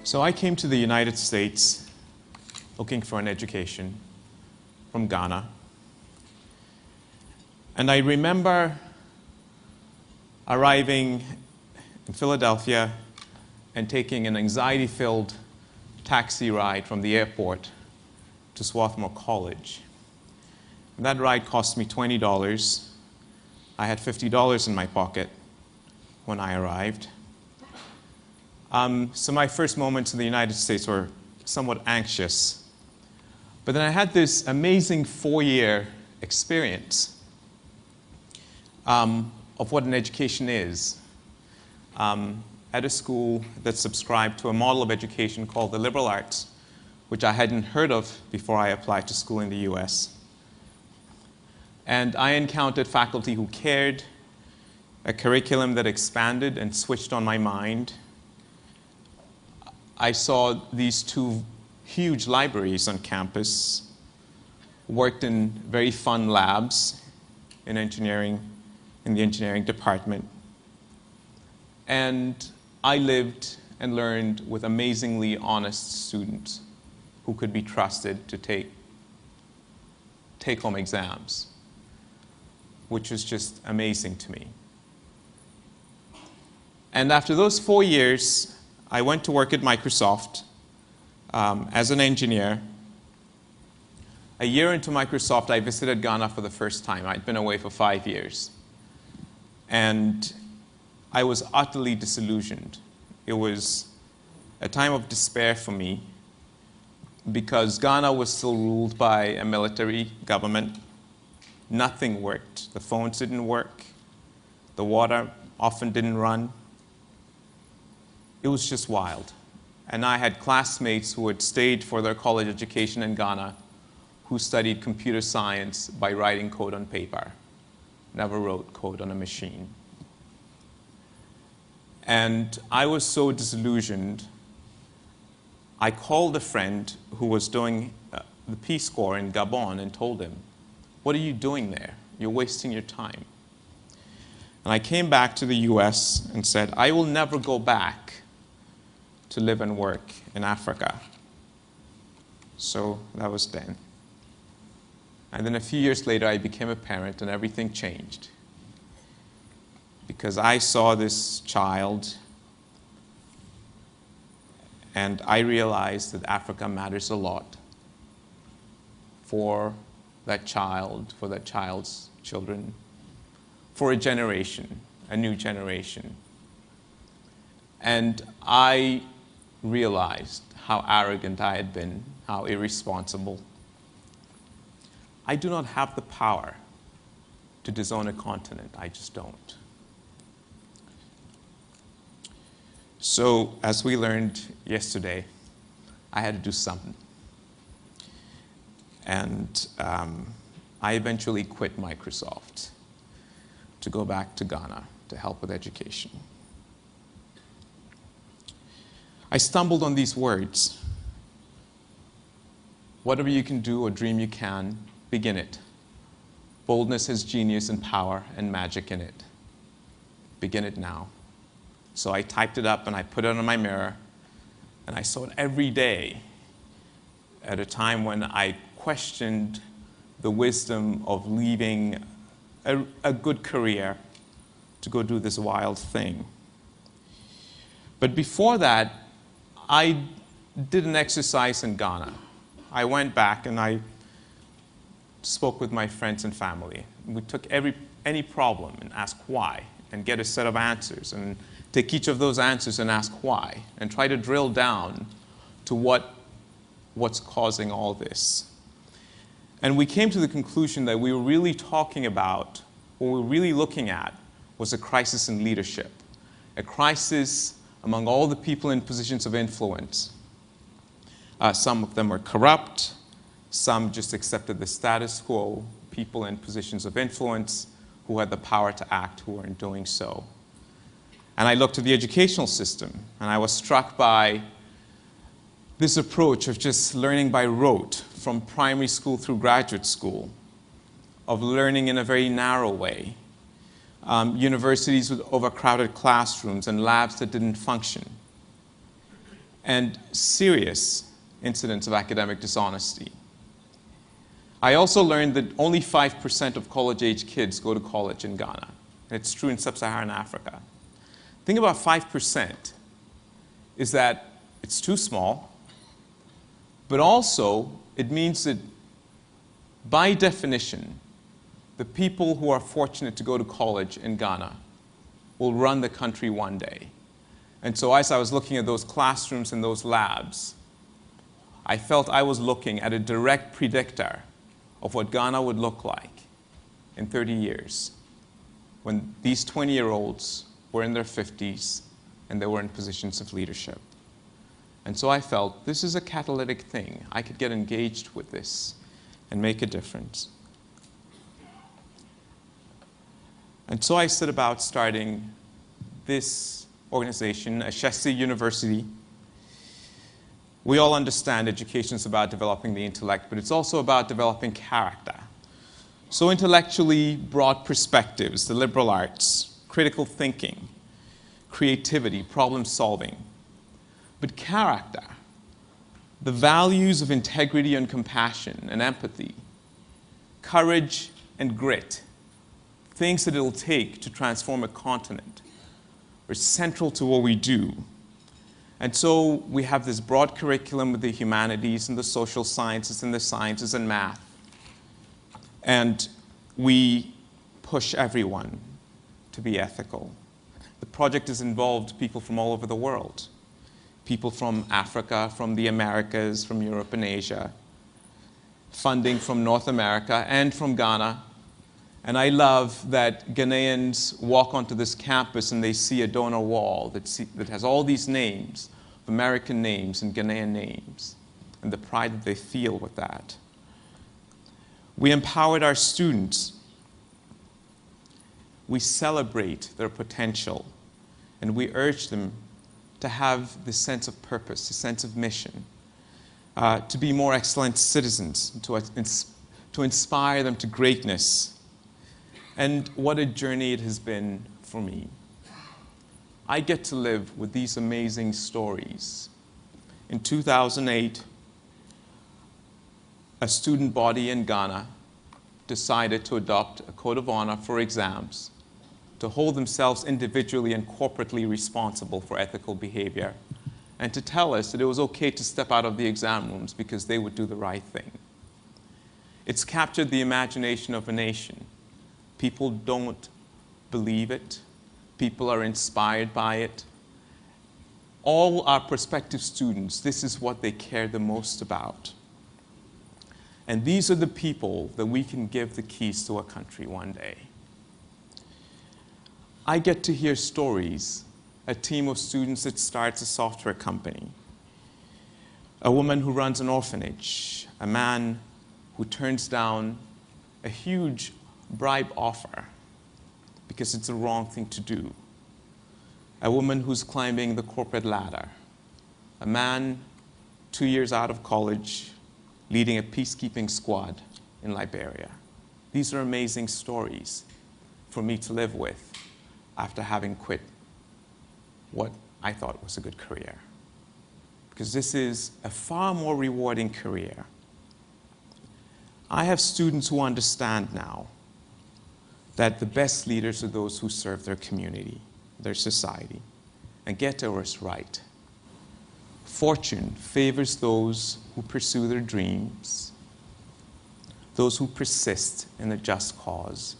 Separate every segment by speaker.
Speaker 1: So I came to the United States looking for an education from Ghana. And I remember arriving in Philadelphia and taking an anxiety-filled taxi ride from the airport to Swarthmore College. That ride cost me $20. I had $50 in my pocket when I arrived. So my first moments in the United States were somewhat anxious. But then I had this amazing 4-year experience of what an education is at a school that subscribed to a model of education called the liberal arts, which I hadn't heard of before I applied to school in the US. And I encountered faculty who cared, a curriculum that expanded and switched on my mind. I saw these 2 huge libraries on campus, worked in very fun labs in engineering, in the engineering department. And I lived and learned with amazingly honest students who could be trusted to take home exams, which was just amazing to me. And after those 4 years, I went to work at Microsoft as an engineer. A year into Microsoft, I visited Ghana for the first time. I'd been away for 5 years. And I was utterly disillusioned. It was a time of despair for me because Ghana was still ruled by a military government. Nothing worked. The phones didn't work. The water often didn't run. It was just wild. And I had classmates who had stayed for their college education in Ghana who studied computer science by writing code on paper, never wrote code on a machine. And I was so disillusioned, I called a friend who was doing the Peace Corps in Gabon and told him, "What are you doing there? You're wasting your time." And I came back to the US and said, "I will never go back to live and work in Africa." So that was then. And then a few years later, I became a parent and everything changed. Because I saw this child and I realized that Africa matters a lot for that child, for that child's children, for a generation, a new generation. And I realized how arrogant I had been, how irresponsible. I do not have the power to disown a continent. I just don't. So, as we learned yesterday, I had to do something. And I eventually quit Microsoft to go back to Ghana to help with education. I stumbled on these words. Whatever you can do or dream you can, begin it. Boldness has genius and power and magic in it. Begin it now. So I typed it up and I put it on my mirror and I saw it every day at a time when I questioned the wisdom of leaving a good career to go do this wild thing. But before that, I did an exercise in Ghana. I went back and I spoke with my friends and family. We took any problem and asked why and get a set of answers and take each of those answers and ask why and try to drill down to what's causing all this. And we came to the conclusion that we were really talking about, what we were really looking at was a crisis in leadership, a crisis among all the people in positions of influence. Some of them were corrupt, some just accepted the status quo, people in positions of influence who had the power to act who weren't doing so. And I looked at the educational system, and I was struck by this approach of just learning by rote from primary school through graduate school, of learning in a very narrow way. Universities with overcrowded classrooms and labs that didn't function. and serious incidents of academic dishonesty. I also learned that only 5% of college-age kids go to college in Ghana. And it's true in sub-Saharan Africa. The thing about 5% is that it's too small, but also it means that by definition, the people who are fortunate to go to college in Ghana will run the country one day. And so as I was looking at those classrooms and those labs, I felt I was looking at a direct predictor of what Ghana would look like in 30 years when these 20-year-olds were in their 50s and they were in positions of leadership. And so I felt this is a catalytic thing. I could get engaged with this and make a difference. And so I set about starting this organization, Ashesi University. We all understand education is about developing the intellect, but it's also about developing character. So intellectually, broad perspectives, the liberal arts, critical thinking, creativity, problem solving. But character, the values of integrity and compassion and empathy, courage and grit, things that it'll take to transform a continent, are central to what we do. And so we have this broad curriculum with the humanities and the social sciences and the sciences and math. And we push everyone to be ethical. The project has involved people from all over the world. People from Africa, from the Americas, from Europe and Asia, funding from North America and from Ghana. And I love that Ghanaians walk onto this campus and they see a donor wall that has all these names, American names and Ghanaian names, and the pride that they feel with that. We empowered our students. We celebrate their potential, and we urge them to have this sense of purpose, this sense of mission, to be more excellent citizens, to inspire them to greatness. And what a journey it has been for me. I get to live with these amazing stories. In 2008, a student body in Ghana decided to adopt a code of honor for exams, to hold themselves individually and corporately responsible for ethical behavior, and to tell us that it was okay to step out of the exam rooms because they would do the right thing. It's captured the imagination of a nation. People don't believe it. People are inspired by it. All our prospective students, this is what they care the most about. And these are the people that we can give the keys to a country one day. I get to hear stories, a team of students that starts a software company, a woman who runs an orphanage, a man who turns down a huge bribe offer because it's the wrong thing to do, a woman who's climbing the corporate ladder, a man 2 years out of college leading a peacekeeping squad in Liberia. These are amazing stories for me to live with after having quit what I thought was a good career. Because this is a far more rewarding career. I have students who understand now that the best leaders are those who serve their community, their society, and get ours right. Fortune favors those who pursue their dreams, those who persist in a just cause.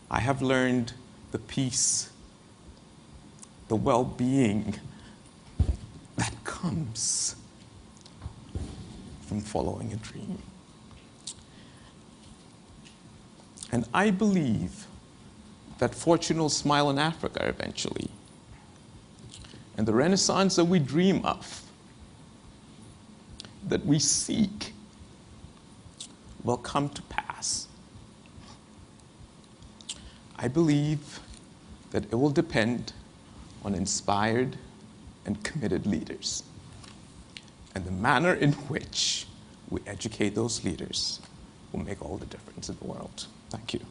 Speaker 1: I have learned the peace, the well-being that comes from following a dream. And I believe that fortune will smile in Africa eventually. And the Renaissance that we dream of, that we seek, will come to pass. I believe that it will depend on inspired and committed leaders. And the manner in which we educate those leaders will make all the difference in the world. Thank you.